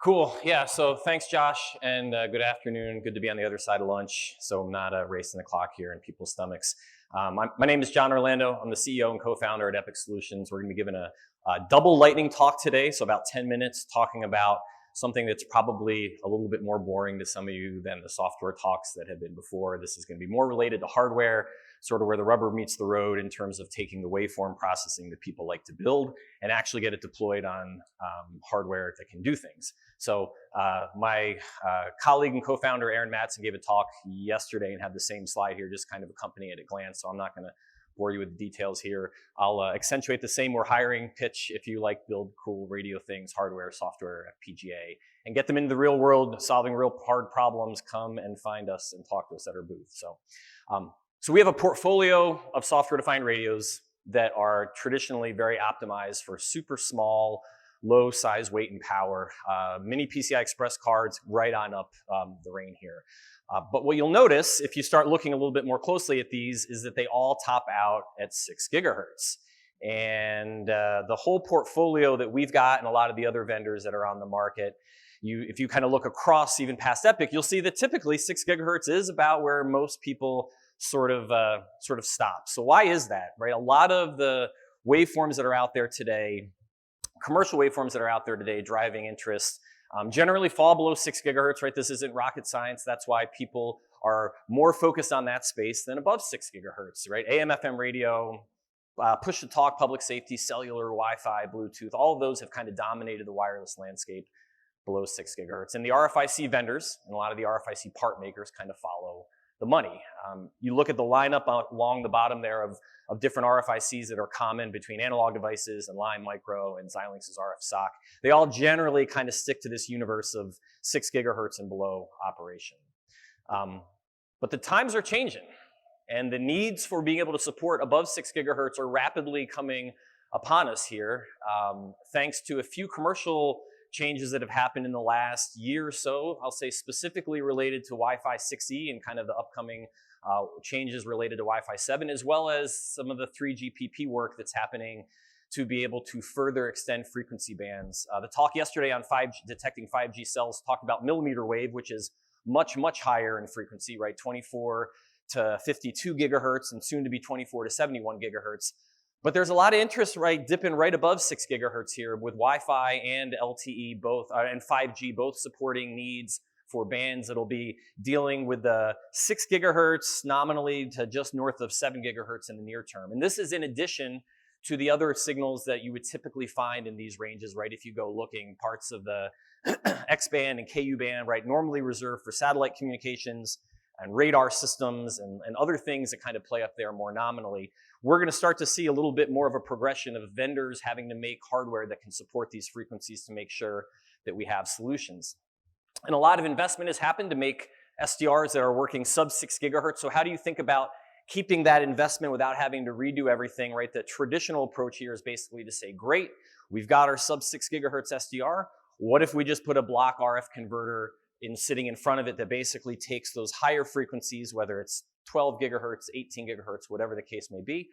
Cool. Yeah. So thanks, Josh, and good afternoon. Good to be on the other side of lunch. So I'm not racing the clock here in people's stomachs. My name is John Orlando. I'm the CEO and co-founder at Epiq Solutions. We're going to be giving a double lightning talk today. So about 10 minutes talking about something that's probably a little bit more boring to some of you than the software talks that have been before. This is going to be more related to hardware, sort of where the rubber meets the road in terms of taking the waveform processing that people like to build and actually get it deployed on hardware that can do things. So my colleague and co-founder Aaron Mattson gave a talk yesterday and had the same slide here, just kind of accompany it at a glance. So I'm not going to bore you with the details here. I'll accentuate the same we're hiring pitch if you like build cool radio things, hardware, software, FPGA, and get them into the real world, solving real hard problems. Come and find us and talk to us at our booth. So we have a portfolio of software-defined radios that are traditionally very optimized for super small, low size, weight, and power. Mini PCI Express cards right on up the range here. But what you'll notice if you start looking a little bit more closely at these is that they all top out at 6 gigahertz. And the whole portfolio that we've got and a lot of the other vendors that are on the market, if you kind of look across even past Epiq, you'll see that typically 6 gigahertz is about where most people sort of stop. So why is that, right? A lot of the waveforms that are out there today, commercial waveforms that are out there today driving interest, generally fall below 6 gigahertz, right? This isn't rocket science. That's why people are more focused on that space than above 6 gigahertz, right? AM, FM radio, push-to-talk, public safety, cellular, Wi-Fi, Bluetooth, all of those have kind of dominated the wireless landscape below 6 gigahertz. And the RFIC vendors and a lot of the RFIC part makers kind of follow the money. You look at the lineup along the bottom there of different RFICs that are common between analog devices and Line Micro and Xilinx's RF SOC. They all generally kind of stick to this universe of 6 gigahertz and below operation. But the times are changing, and the needs for being able to support above 6 gigahertz are rapidly coming upon us here, thanks to a few commercial changes that have happened in the last year or so. I'll say specifically related to Wi-Fi 6E and kind of the upcoming changes related to Wi-Fi 7, as well as some of the 3GPP work that's happening to be able to further extend frequency bands. The talk yesterday on detecting 5G cells talked about millimeter wave, which is much, much higher in frequency, right? 24 to 52 gigahertz and soon to be 24 to 71 gigahertz. But there's a lot of interest, right, dipping right above 6 gigahertz here with Wi-Fi and LTE both, and 5G both supporting needs for bands that'll be dealing with the 6 gigahertz nominally to just north of 7 gigahertz in the near term. And this is in addition to the other signals that you would typically find in these ranges, right? If you go looking, parts of the X-band and KU band, right, normally reserved for satellite communications and radar systems and other things that kind of play up there more nominally. We're going to start to see a little bit more of a progression of vendors having to make hardware that can support these frequencies to make sure that we have solutions. And a lot of investment has happened to make SDRs that are working sub 6 gigahertz. So how do you think about keeping that investment without having to redo everything, right? The traditional approach here is basically to say, great, we've got our sub 6 gigahertz SDR. What if we just put a block RF converter sitting in front of it that basically takes those higher frequencies, whether it's 12 gigahertz, 18 gigahertz, whatever the case may be,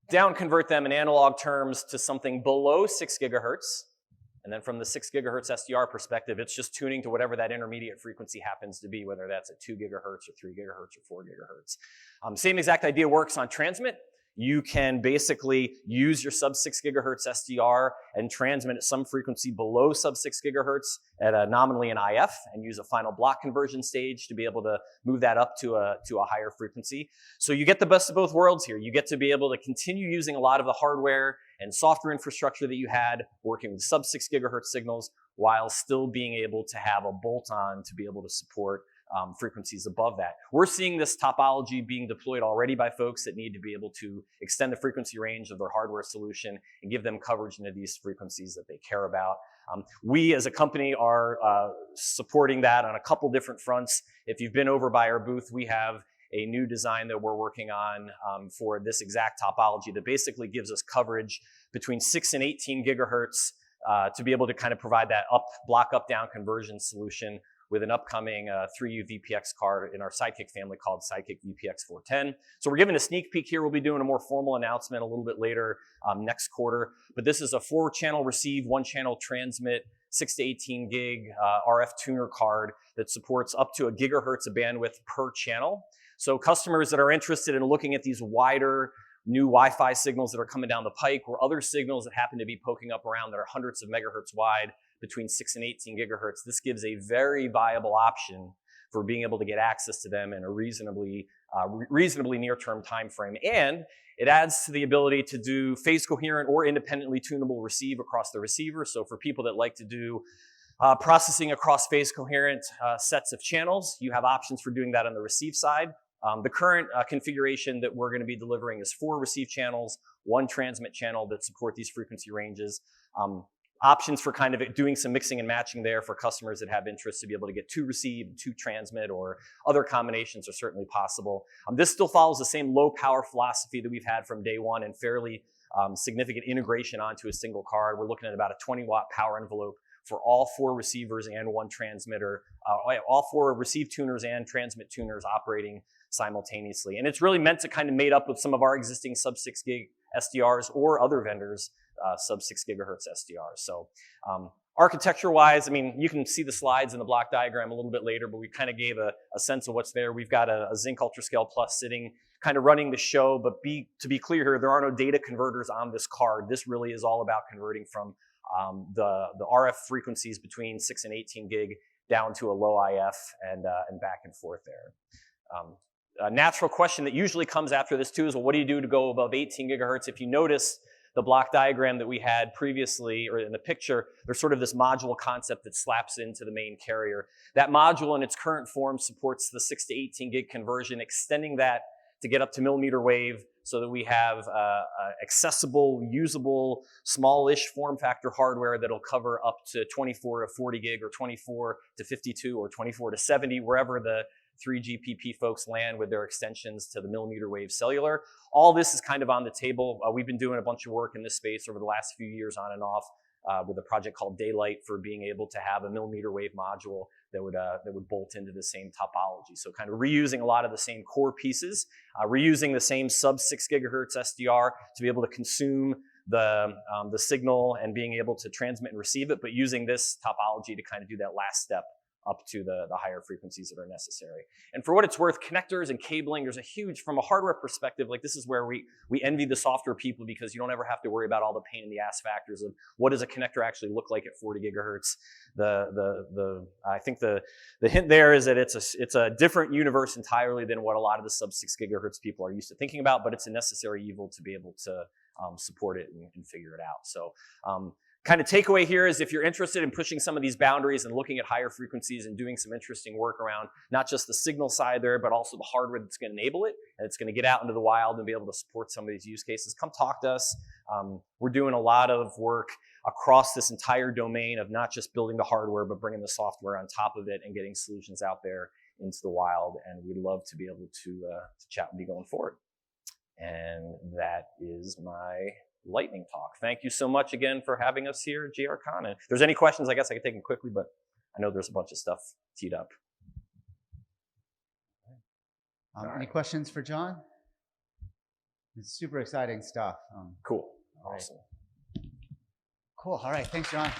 down convert them in analog terms to something below 6 gigahertz. And then from the 6 gigahertz SDR perspective, it's just tuning to whatever that intermediate frequency happens to be, whether that's at 2 gigahertz or 3 gigahertz or 4 gigahertz. Same exact idea works on transmit. You can basically use your sub 6 gigahertz SDR and transmit at some frequency below sub 6 gigahertz at nominally an IF and use a final block conversion stage to be able to move that up to a higher frequency. So you get the best of both worlds here. You get to be able to continue using a lot of the hardware and software infrastructure that you had working with sub 6 gigahertz signals while still being able to have a bolt-on to be able to support frequencies above that. We're seeing this topology being deployed already by folks that need to be able to extend the frequency range of their hardware solution and give them coverage into these frequencies that they care about. We as a company are supporting that on a couple different fronts. If you've been over by our booth, we have a new design that we're working on for this exact topology that basically gives us coverage between 6 and 18 gigahertz to be able to kind of provide that block up down conversion solution with an upcoming 3U VPX card in our Sidekick family called Sidekick VPX 410. So we're giving a sneak peek here. We'll be doing a more formal announcement a little bit later next quarter. But this is a 4-channel receive, 1-channel transmit 6 to 18 gig RF tuner card that supports up to 1 gigahertz of bandwidth per channel. So customers that are interested in looking at these wider new Wi-Fi signals that are coming down the pike, or other signals that happen to be poking up around that are hundreds of megahertz wide between 6 and 18 gigahertz, this gives a very viable option for being able to get access to them in a reasonably near-term time frame. And it adds to the ability to do phase coherent or independently tunable receive across the receiver. So for people that like to do processing across phase coherent sets of channels, you have options for doing that on the receive side. The current configuration that we're going to be delivering is 4 receive channels, 1 transmit channel that support these frequency ranges. Options for kind of doing some mixing and matching there for customers that have interest to be able to get 2 receive, 2 transmit, or other combinations are certainly possible. This still follows the same low power philosophy that we've had from day one, and fairly significant integration onto a single card. We're looking at about a 20-watt power envelope for all 4 receivers and 1 transmitter, all 4 receive tuners and transmit tuners operating simultaneously. And it's really meant to kind of mate up with some of our existing sub 6 gig SDRs or other vendors sub 6 gigahertz SDRs. So architecture-wise, I mean, you can see the slides in the block diagram a little bit later, but we kind of gave a sense of what's there. We've got a Zinc UltraScale Plus sitting, kind of running the show, but to be clear here, there are no data converters on this card. This really is all about converting from the RF frequencies between 6 and 18 gig down to a low IF and back and forth there. A natural question that usually comes after this too is, well, what do you do to go above 18 gigahertz? If you notice the block diagram that we had previously, or in the picture, there's sort of this module concept that slaps into the main carrier. That module in its current form supports the 6 to 18 gig conversion, extending that to get up to millimeter wave so that we have accessible, usable, smallish form factor hardware that'll cover up to 24 to 40 gig, or 24 to 52, or 24 to 70, wherever the 3GPP folks land with their extensions to the millimeter wave cellular. All this is kind of on the table. We've been doing a bunch of work in this space over the last few years on and off with a project called Daylight for being able to have a millimeter wave module that would bolt into the same topology. So kind of reusing a lot of the same core pieces, reusing the same sub 6 gigahertz SDR to be able to consume the signal and being able to transmit and receive it, but using this topology to kind of do that last step up to the higher frequencies that are necessary. And for what it's worth, connectors and cabling, there's a huge, from a hardware perspective, like this is where we envy the software people, because you don't ever have to worry about all the pain in the ass factors of what does a connector actually look like at 40 gigahertz. I think the hint there is that it's a different universe entirely than what a lot of the sub 6 gigahertz people are used to thinking about, but it's a necessary evil to be able to support it and figure it out. So kind of takeaway here is, if you're interested in pushing some of these boundaries and looking at higher frequencies and doing some interesting work around not just the signal side there, but also the hardware that's going to enable it, and it's going to get out into the wild and be able to support some of these use cases, come talk to us. We're doing a lot of work across this entire domain of not just building the hardware, but bringing the software on top of it and getting solutions out there into the wild. And we'd love to be able to chat with you going forward. And that is my lightning talk. Thank you so much again for having us here at GRCon. And if there's any questions, I guess I could take them quickly, but I know there's a bunch of stuff teed up. Any questions for John? It's super exciting stuff. Cool. Awesome. Cool. All right. Thanks, John.